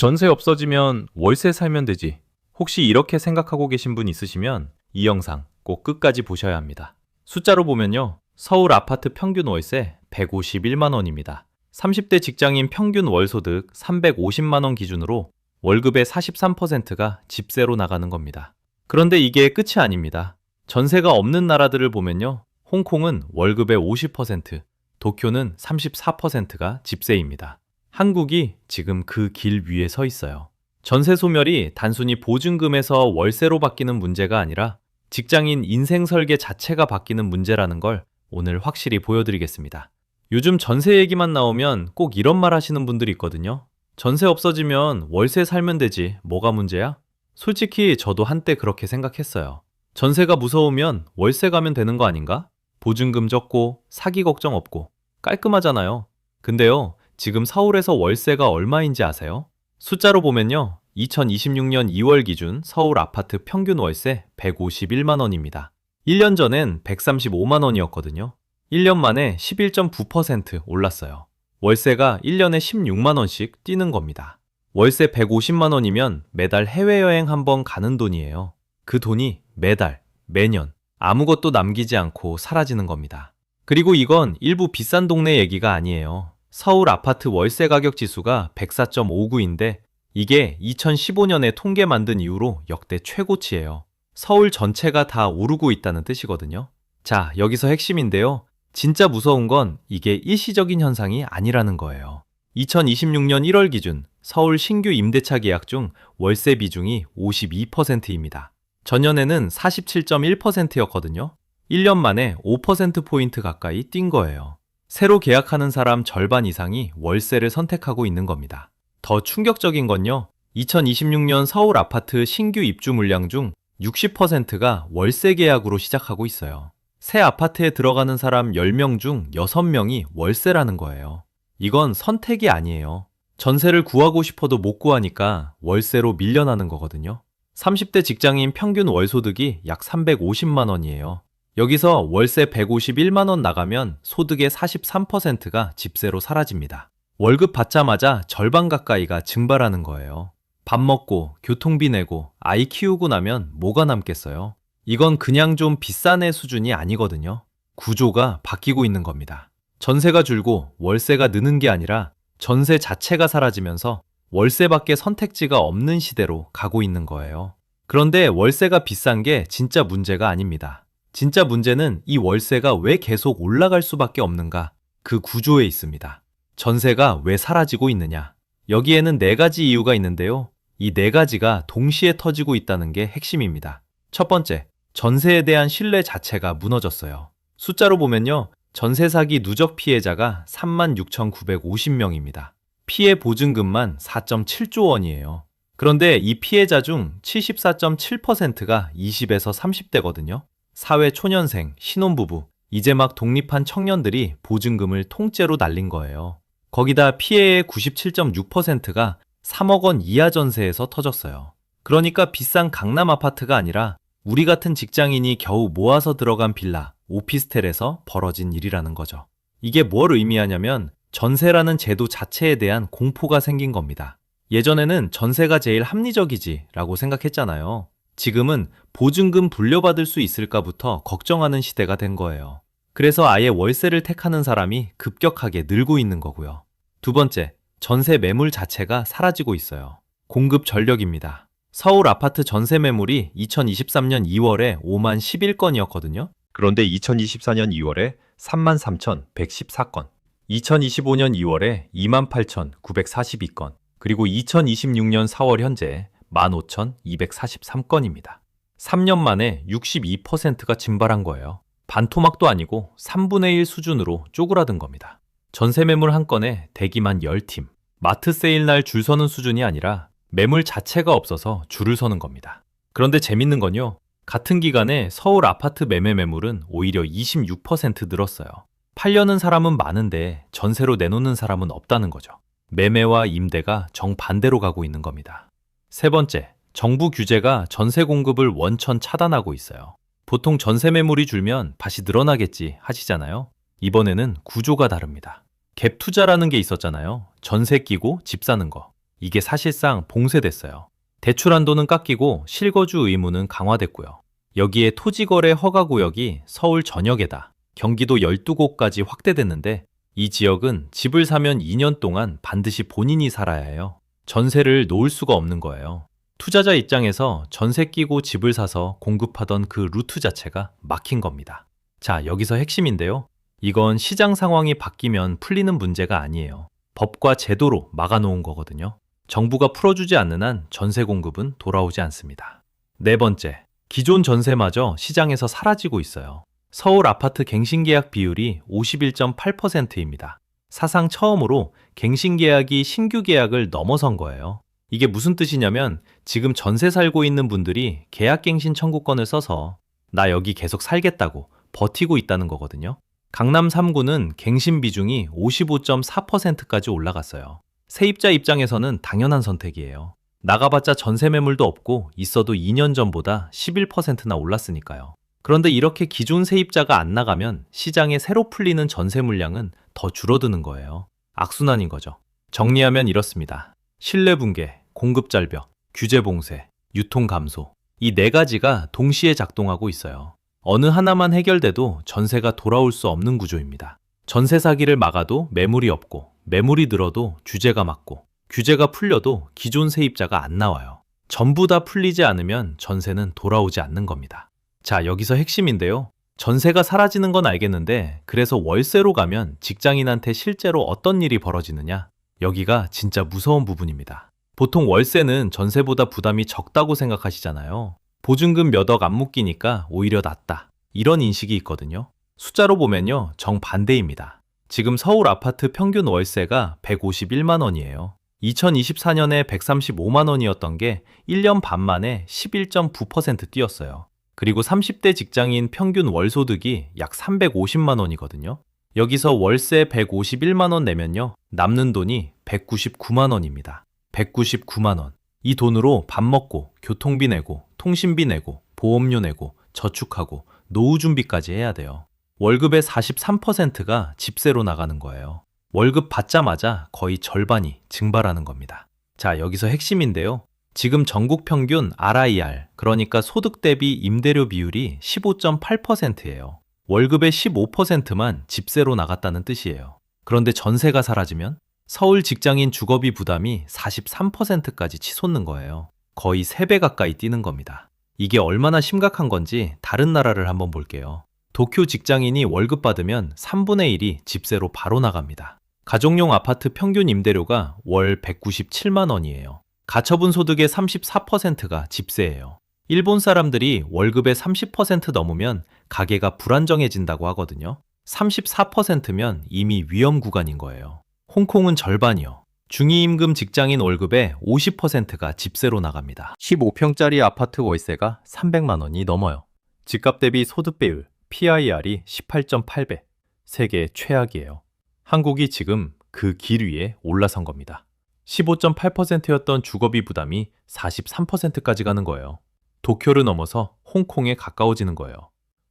전세 없어지면 월세 살면 되지. 혹시 이렇게 생각하고 계신 분 있으시면 이 영상 꼭 끝까지 보셔야 합니다. 숫자로 보면요. 서울 아파트 평균 월세 151만 원입니다. 30대 직장인 평균 월소득 350만 원 기준으로 월급의 43%가 집세로 나가는 겁니다. 그런데 이게 끝이 아닙니다. 전세가 없는 나라들을 보면요. 홍콩은 월급의 50%, 도쿄는 34%가 집세입니다. 한국이 지금 그 길 위에 서 있어요. 전세 소멸이 단순히 보증금에서 월세로 바뀌는 문제가 아니라 직장인 인생 설계 자체가 바뀌는 문제라는 걸 오늘 확실히 보여드리겠습니다. 요즘 전세 얘기만 나오면 꼭 이런 말 하시는 분들이 있거든요. 전세 없어지면 월세 살면 되지, 뭐가 문제야? 솔직히 저도 한때 그렇게 생각했어요. 전세가 무서우면 월세 가면 되는 거 아닌가? 보증금 적고 사기 걱정 없고 깔끔하잖아요. 근데요, 지금 서울에서 월세가 얼마인지 아세요? 숫자로 보면요. 2026년 2월 기준 서울 아파트 평균 월세 151만 원입니다. 1년 전엔 135만 원이었거든요. 1년 만에 11.9% 올랐어요. 월세가 1년에 16만 원씩 뛰는 겁니다. 월세 150만 원이면 매달 해외여행 한번 가는 돈이에요. 그 돈이 매달, 매년 아무것도 남기지 않고 사라지는 겁니다. 그리고 이건 일부 비싼 동네 얘기가 아니에요. 서울 아파트 월세 가격 지수가 104.59인데 이게 2015년에 통계 만든 이후로 역대 최고치예요. 서울 전체가 다 오르고 있다는 뜻이거든요. 자, 여기서 핵심인데요. 진짜 무서운 건 이게 일시적인 현상이 아니라는 거예요. 2026년 1월 기준 서울 신규 임대차 계약 중 월세 비중이 52%입니다. 전년에는 47.1%였거든요. 1년 만에 5%포인트 가까이 뛴 거예요. 새로 계약하는 사람 절반 이상이 월세를 선택하고 있는 겁니다. 더 충격적인 건요. 2026년 서울 아파트 신규 입주 물량 중 60%가 월세 계약으로 시작하고 있어요. 새 아파트에 들어가는 사람 10명 중 6명이 월세라는 거예요. 이건 선택이 아니에요. 전세를 구하고 싶어도 못 구하니까 월세로 밀려나는 거거든요. 30대 직장인 평균 월소득이 약 350만 원이에요. 여기서 월세 151만 원 나가면 소득의 43%가 집세로 사라집니다. 월급 받자마자 절반 가까이가 증발하는 거예요. 밥 먹고, 교통비 내고, 아이 키우고 나면 뭐가 남겠어요? 이건 그냥 좀 비싼 애 수준이 아니거든요. 구조가 바뀌고 있는 겁니다. 전세가 줄고 월세가 느는 게 아니라 전세 자체가 사라지면서 월세밖에 선택지가 없는 시대로 가고 있는 거예요. 그런데 월세가 비싼 게 진짜 문제가 아닙니다. 진짜 문제는 이 월세가 왜 계속 올라갈 수밖에 없는가? 그 구조에 있습니다. 전세가 왜 사라지고 있느냐? 여기에는 4가지 이유가 있는데요. 이 4가지가 동시에 터지고 있다는 게 핵심입니다. 첫 번째, 전세에 대한 신뢰 자체가 무너졌어요. 숫자로 보면요. 전세 사기 누적 피해자가 36,950명입니다. 피해 보증금만 4.7조 원이에요. 그런데 이 피해자 중 74.7%가 20에서 30대거든요. 사회 초년생, 신혼부부, 이제 막 독립한 청년들이 보증금을 통째로 날린 거예요. 거기다 피해의 97.6%가 3억 원 이하 전세에서 터졌어요. 그러니까 비싼 강남 아파트가 아니라 우리 같은 직장인이 겨우 모아서 들어간 빌라, 오피스텔에서 벌어진 일이라는 거죠. 이게 뭘 의미하냐면 전세라는 제도 자체에 대한 공포가 생긴 겁니다. 예전에는 전세가 제일 합리적이지 라고 생각했잖아요. 지금은 보증금 불려받을 수 있을까부터 걱정하는 시대가 된 거예요. 그래서 아예 월세를 택하는 사람이 급격하게 늘고 있는 거고요. 두 번째, 전세 매물 자체가 사라지고 있어요. 공급 전력입니다. 서울 아파트 전세 매물이 2023년 2월에 5만 11건이었거든요. 그런데 2024년 2월에 33,114건, 2025년 2월에 28,942건, 그리고 2026년 4월 현재 15,243건입니다. 3년 만에 62%가 증발한 거예요. 반토막도 아니고 3분의 1 수준으로 쪼그라든 겁니다. 전세 매물 한 건에 대기만 10팀, 마트 세일 날 줄 서는 수준이 아니라 매물 자체가 없어서 줄을 서는 겁니다. 그런데 재밌는 건요. 같은 기간에 서울 아파트 매매 매물은 오히려 26% 늘었어요. 팔려는 사람은 많은데 전세로 내놓는 사람은 없다는 거죠. 매매와 임대가 정반대로 가고 있는 겁니다. 세 번째, 정부 규제가 전세 공급을 원천 차단하고 있어요. 보통 전세 매물이 줄면 다시 늘어나겠지 하시잖아요. 이번에는 구조가 다릅니다. 갭 투자라는 게 있었잖아요. 전세 끼고 집 사는 거. 이게 사실상 봉쇄됐어요. 대출 한도는 깎이고 실거주 의무는 강화됐고요. 여기에 토지거래 허가구역이 서울 전역에다 경기도 12곳까지 확대됐는데 이 지역은 집을 사면 2년 동안 반드시 본인이 살아야 해요. 전세를 놓을 수가 없는 거예요. 투자자 입장에서 전세 끼고 집을 사서 공급하던 그 루트 자체가 막힌 겁니다. 자, 여기서 핵심인데요. 이건 시장 상황이 바뀌면 풀리는 문제가 아니에요. 법과 제도로 막아놓은 거거든요. 정부가 풀어주지 않는 한 전세 공급은 돌아오지 않습니다. 네 번째, 기존 전세마저 시장에서 사라지고 있어요. 서울 아파트 갱신계약 비율이 51.8%입니다. 사상 처음으로 갱신계약이 신규 계약을 넘어선 거예요. 이게 무슨 뜻이냐면 지금 전세 살고 있는 분들이 계약갱신 청구권을 써서 나 여기 계속 살겠다고 버티고 있다는 거거든요. 강남 3구는 갱신 비중이 55.4%까지 올라갔어요. 세입자 입장에서는 당연한 선택이에요. 나가봤자 전세 매물도 없고 있어도 2년 전보다 11%나 올랐으니까요. 그런데 이렇게 기존 세입자가 안 나가면 시장에 새로 풀리는 전세 물량은 더 줄어드는 거예요. 악순환인 거죠. 정리하면 이렇습니다. 신뢰 붕괴, 공급 절벽, 규제 봉쇄, 유통 감소. 이 네 가지가 동시에 작동하고 있어요. 어느 하나만 해결돼도 전세가 돌아올 수 없는 구조입니다. 전세 사기를 막아도 매물이 없고, 매물이 늘어도 규제가 막고, 규제가 풀려도 기존 세입자가 안 나와요. 전부 다 풀리지 않으면 전세는 돌아오지 않는 겁니다. 자, 여기서 핵심인데요. 전세가 사라지는 건 알겠는데 그래서 월세로 가면 직장인한테 실제로 어떤 일이 벌어지느냐? 여기가 진짜 무서운 부분입니다. 보통 월세는 전세보다 부담이 적다고 생각하시잖아요. 보증금 몇 억 안 묶이니까 오히려 낫다. 이런 인식이 있거든요. 숫자로 보면요, 정반대입니다. 지금 서울 아파트 평균 월세가 151만 원이에요. 2024년에 135만 원이었던 게 1년 반 만에 11.9% 뛰었어요. 그리고 30대 직장인 평균 월소득이 약 350만 원이거든요. 여기서 월세 151만 원 내면요, 남는 돈이 199만 원입니다. 199만 원. 이 돈으로 밥 먹고, 교통비 내고, 통신비 내고, 보험료 내고, 저축하고, 노후 준비까지 해야 돼요. 월급의 43%가 집세로 나가는 거예요. 월급 받자마자 거의 절반이 증발하는 겁니다. 자, 여기서 핵심인데요. 지금 전국 평균 RIR, 그러니까 소득 대비 임대료 비율이 15.8%예요. 월급의 15%만 집세로 나갔다는 뜻이에요. 그런데 전세가 사라지면 서울 직장인 주거비 부담이 43%까지 치솟는 거예요. 거의 3배 가까이 뛰는 겁니다. 이게 얼마나 심각한 건지 다른 나라를 한번 볼게요. 도쿄 직장인이 월급 받으면 3분의 1이 집세로 바로 나갑니다. 가족용 아파트 평균 임대료가 월 197만 원이에요. 가처분 소득의 34%가 집세예요. 일본 사람들이 월급의 30% 넘으면 가게가 불안정해진다고 하거든요. 34%면 이미 위험 구간인 거예요. 홍콩은 절반이요. 중위임금 직장인 월급의 50%가 집세로 나갑니다. 15평짜리 아파트 월세가 300만 원이 넘어요. 집값 대비 소득 배율, PIR이 18.8배. 세계 최악이에요. 한국이 지금 그 길 위에 올라선 겁니다. 15.8%였던 주거비 부담이 43%까지 가는 거예요. 도쿄를 넘어서 홍콩에 가까워지는 거예요.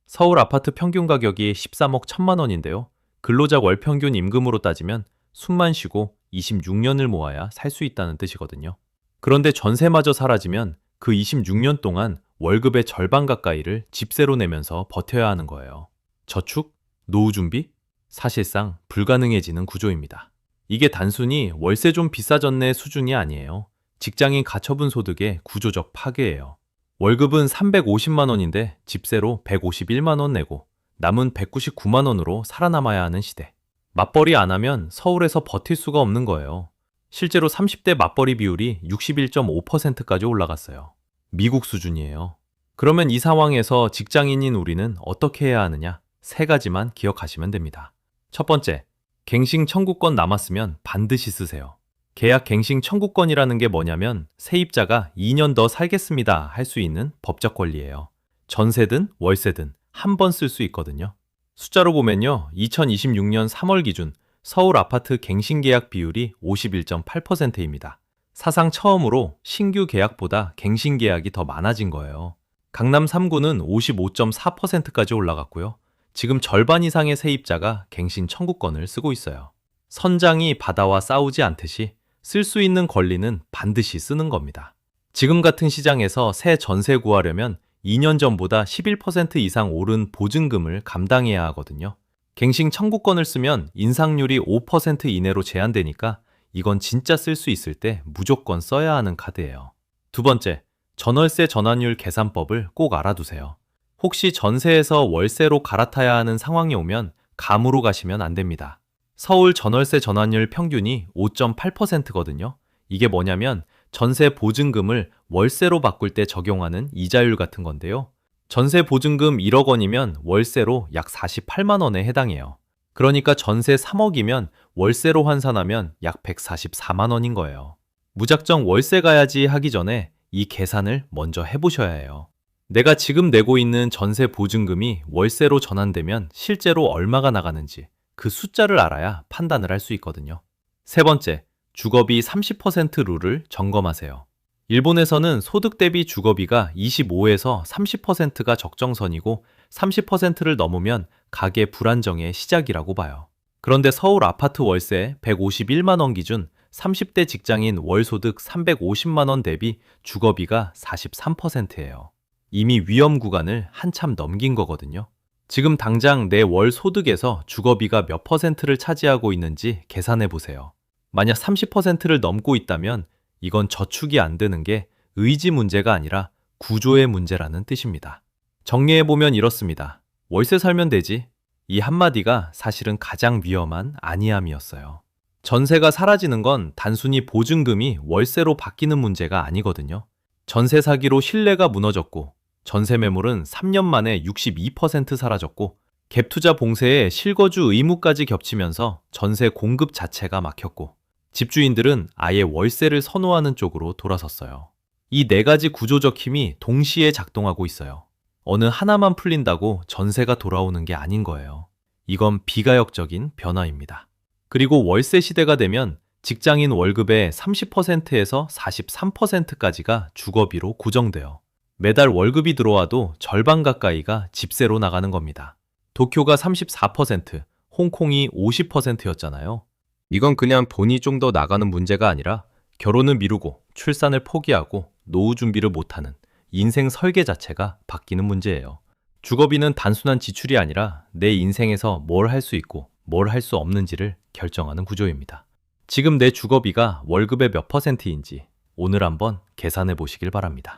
서울 아파트 평균 가격이 13억 1천만 원인데요. 근로자 월 평균 임금으로 따지면 숨만 쉬고 26년을 모아야 살 수 있다는 뜻이거든요. 그런데 전세마저 사라지면 그 26년 동안 월급의 절반 가까이를 집세로 내면서 버텨야 하는 거예요. 저축? 노후 준비? 사실상 불가능해지는 구조입니다. 이게 단순히 월세 좀 비싸졌네 수준이 아니에요. 직장인 가처분 소득의 구조적 파괴예요. 월급은 350만 원인데 집세로 151만 원 내고 남은 199만 원으로 살아남아야 하는 시대. 맞벌이 안 하면 서울에서 버틸 수가 없는 거예요. 실제로 30대 맞벌이 비율이 61.5%까지 올라갔어요. 미국 수준이에요. 그러면 이 상황에서 직장인인 우리는 어떻게 해야 하느냐? 3가지만 기억하시면 됩니다. 첫 번째, 갱신 청구권 남았으면 반드시 쓰세요. 계약 갱신 청구권이라는 게 뭐냐면 세입자가 2년 더 살겠습니다 할 수 있는 법적 권리예요. 전세든 월세든 한 번 쓸 수 있거든요. 숫자로 보면요, 2026년 3월 기준 서울 아파트 갱신 계약 비율이 51.8%입니다. 사상 처음으로 신규 계약보다 갱신 계약이 더 많아진 거예요. 강남 3구는 55.4%까지 올라갔고요. 지금 절반 이상의 세입자가 갱신 청구권을 쓰고 있어요. 선장이 바다와 싸우지 않듯이 쓸 수 있는 권리는 반드시 쓰는 겁니다. 지금 같은 시장에서 새 전세 구하려면 2년 전보다 11% 이상 오른 보증금을 감당해야 하거든요. 갱신 청구권을 쓰면 인상률이 5% 이내로 제한되니까 이건 진짜 쓸 수 있을 때 무조건 써야 하는 카드예요. 두 번째, 전월세 전환율 계산법을 꼭 알아두세요. 혹시 전세에서 월세로 갈아타야 하는 상황이 오면 감으로 가시면 안 됩니다. 서울 전월세 전환율 평균이 5.8%거든요. 이게 뭐냐면 전세 보증금을 월세로 바꿀 때 적용하는 이자율 같은 건데요. 전세 보증금 1억 원이면 월세로 약 48만 원에 해당해요. 그러니까 전세 3억이면 월세로 환산하면 약 144만 원인 거예요. 무작정 월세 가야지 하기 전에 이 계산을 먼저 해보셔야 해요. 내가 지금 내고 있는 전세 보증금이 월세로 전환되면 실제로 얼마가 나가는지 그 숫자를 알아야 판단을 할 수 있거든요. 세 번째, 주거비 30% 룰을 점검하세요. 일본에서는 소득 대비 주거비가 25에서 30%가 적정선이고 30%를 넘으면 가계 불안정의 시작이라고 봐요. 그런데 서울 아파트 월세 151만 원 기준 30대 직장인 월 소득 350만 원 대비 주거비가 43%예요. 이미 위험 구간을 한참 넘긴 거거든요. 지금 당장 내 월 소득에서 주거비가 몇 퍼센트를 차지하고 있는지 계산해 보세요. 만약 30%를 넘고 있다면 이건 저축이 안 되는 게 의지 문제가 아니라 구조의 문제라는 뜻입니다. 정리해보면 이렇습니다. 월세 살면 되지. 이 한마디가 사실은 가장 위험한 아니함이었어요. 전세가 사라지는 건 단순히 보증금이 월세로 바뀌는 문제가 아니거든요. 전세 사기로 신뢰가 무너졌고 전세 매물은 3년 만에 62% 사라졌고 갭투자 봉쇄에 실거주 의무까지 겹치면서 전세 공급 자체가 막혔고 집주인들은 아예 월세를 선호하는 쪽으로 돌아섰어요. 이 네 가지 구조적 힘이 동시에 작동하고 있어요. 어느 하나만 풀린다고 전세가 돌아오는 게 아닌 거예요. 이건 비가역적인 변화입니다. 그리고 월세 시대가 되면 직장인 월급의 30%에서 43%까지가 주거비로 고정돼요. 매달 월급이 들어와도 절반 가까이가 집세로 나가는 겁니다. 도쿄가 34%, 홍콩이 50%였잖아요. 이건 그냥 돈이 좀 더 나가는 문제가 아니라 결혼을 미루고 출산을 포기하고 노후 준비를 못하는 인생 설계 자체가 바뀌는 문제예요. 주거비는 단순한 지출이 아니라 내 인생에서 뭘 할 수 있고 뭘 할 수 없는지를 결정하는 구조입니다. 지금 내 주거비가 월급의 몇 %인지 오늘 한번 계산해 보시길 바랍니다.